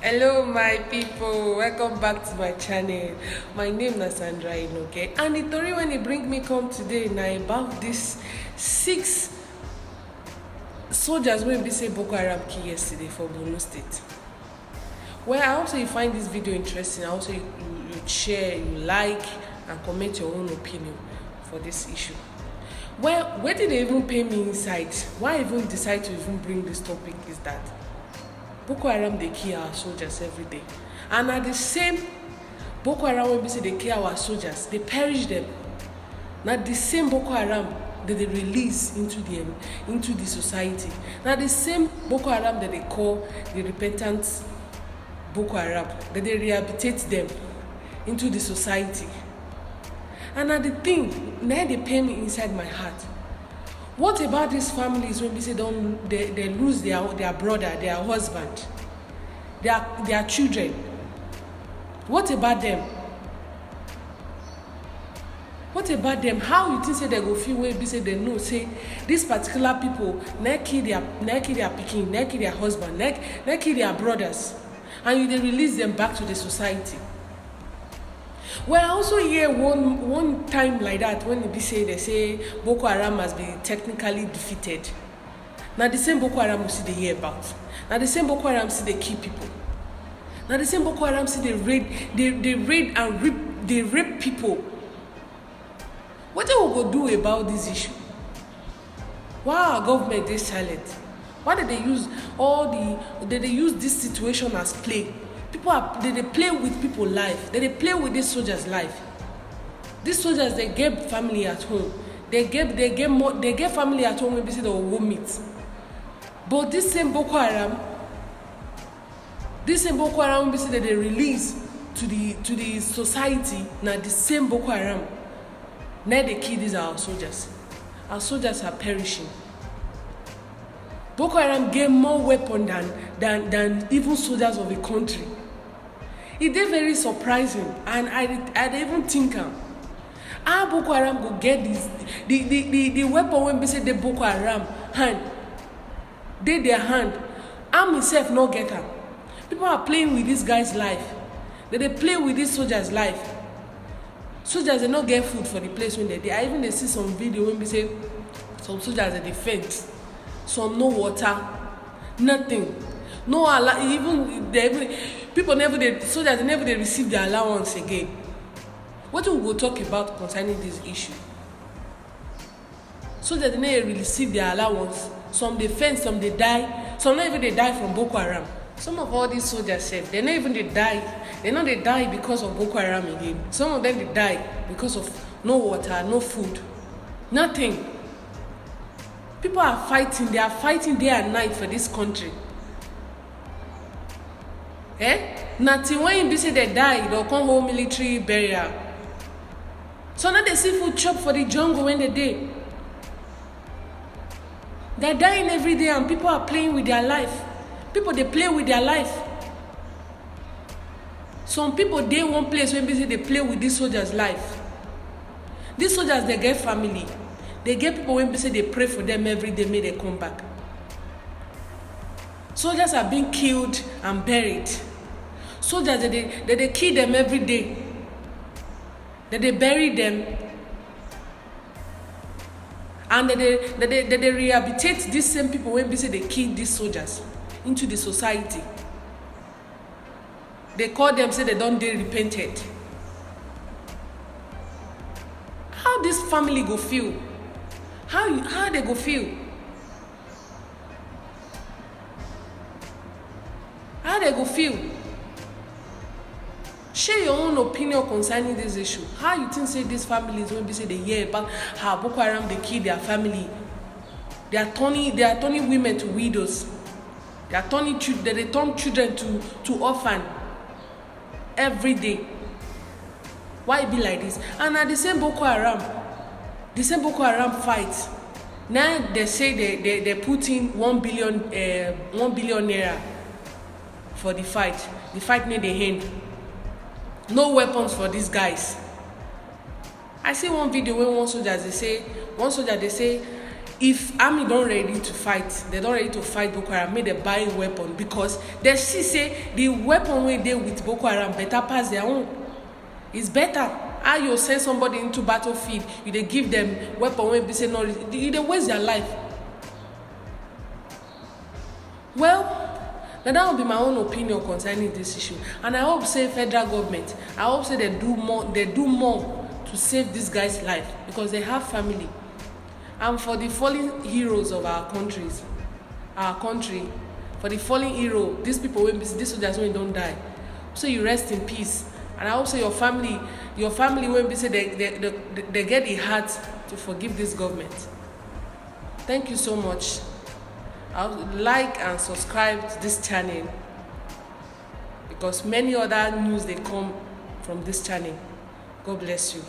Hello my people, welcome back to my channel. My name is Sandra Inoke, and the story when they bring me come today now about this 6 soldiers wey be say Boko Haram kill yesterday for Borno State. Well, I hope so you find this video interesting. I also you share, you like and comment your own opinion for this issue. Well, where did they even pay me inside? Why I even decide to even bring this topic is that Boko Haram they kill our soldiers every day, and at the same Boko Haram when we say they kill our soldiers, they perish them. Now the same Boko Haram that they release into the society. Now the same Boko Haram that they call the repentant Boko Haram, that they rehabilitate them into the society. And at the thing, now they pain me inside my heart. What about these families when we say they lose their brother, their husband, their children? What about them? What about them? How you think say they go feel when we say they know say these particular people they kill their pikin, they kill their husband, they kill their brothers, and they release them back to the society? Well, I also hear one time like that when they say Boko Haram must be technically defeated. Now the same Boko Haram we see they hear about. Now the same Boko Haram see they kill people. Now the same Boko Haram see they raid and rape people. What do we go do about this issue? Why our government is silent? Why did they use this situation as play? They play with people's life. They play with these soldiers' life. These soldiers, they get family at home. They get family at home when they say they will meet. But this same Boko Haram when they say that they release to the society, now the same Boko Haram, now they kill these our soldiers. Our soldiers are perishing. Boko Haram get more weapons than even soldiers of a country. It is very surprising, and I even think how Boko Haram go get this the weapon when they say the Boko Haram hand, their hand. I myself not get them. People are playing with this guy's life. They play with this soldier's life. Soldiers they not get food for the place when they even they see some video when we say some soldiers they faint, some no water, nothing. No soldiers never receive their allowance again. What we will talk about concerning this issue? Soldiers they never receive their allowance. Some they faint, some they die. Some not even they die from Boko Haram. Some of all these soldiers said they not even they die. They know they die because of Boko Haram again. Some of them they die because of no water, no food, nothing. People are fighting. They are fighting day and night for this country. Nothing when you say they die, they'll come home military burial. So now they see food chop for the jungle when they day. They're dying every day and people are playing with their life. People they play with their life. Some people they one place when they play with these soldiers' life. These soldiers they get family. They get people when they pray for them every day, may they come back. Soldiers are being killed and buried. Soldiers they kill them every day. They bury them. And they rehabilitate these same people when they kill these soldiers into the society. They call them, say they don't they repented. How this family go feel? How they go feel? How they go feel? Share your own opinion concerning this issue. How you think say these families when they say they hear about how Boko Haram they kill their family? They are turning women to widows. They turn children to orphan every day. Why it be like this? And at the same Boko Haram fight. Now they say they put in 1 billion naira for the fight. The fight near the end. No weapons for these guys. I see one video where one soldier they say if army don ready to fight, they don ready to fight Boko Haram, make dem buy weapon, because dem see say the weapon wey dey with Boko Haram better pass their own. It's better. How you send somebody into battlefield, you dey give them weapon wey be say no, you dey waste their life. Well, na that will be my own opinion concerning this issue, and I hope say federal government, I hope say they do more to save this guy's life, because they have family. And for the fallen heroes of our country, for the fallen hero, these people, these soldiers when don't die, so you rest in peace. And I hope say your family when be say they get the heart to forgive this government. Thank you so much. I'll like and subscribe to this channel, because many other news they come from this channel. God bless you.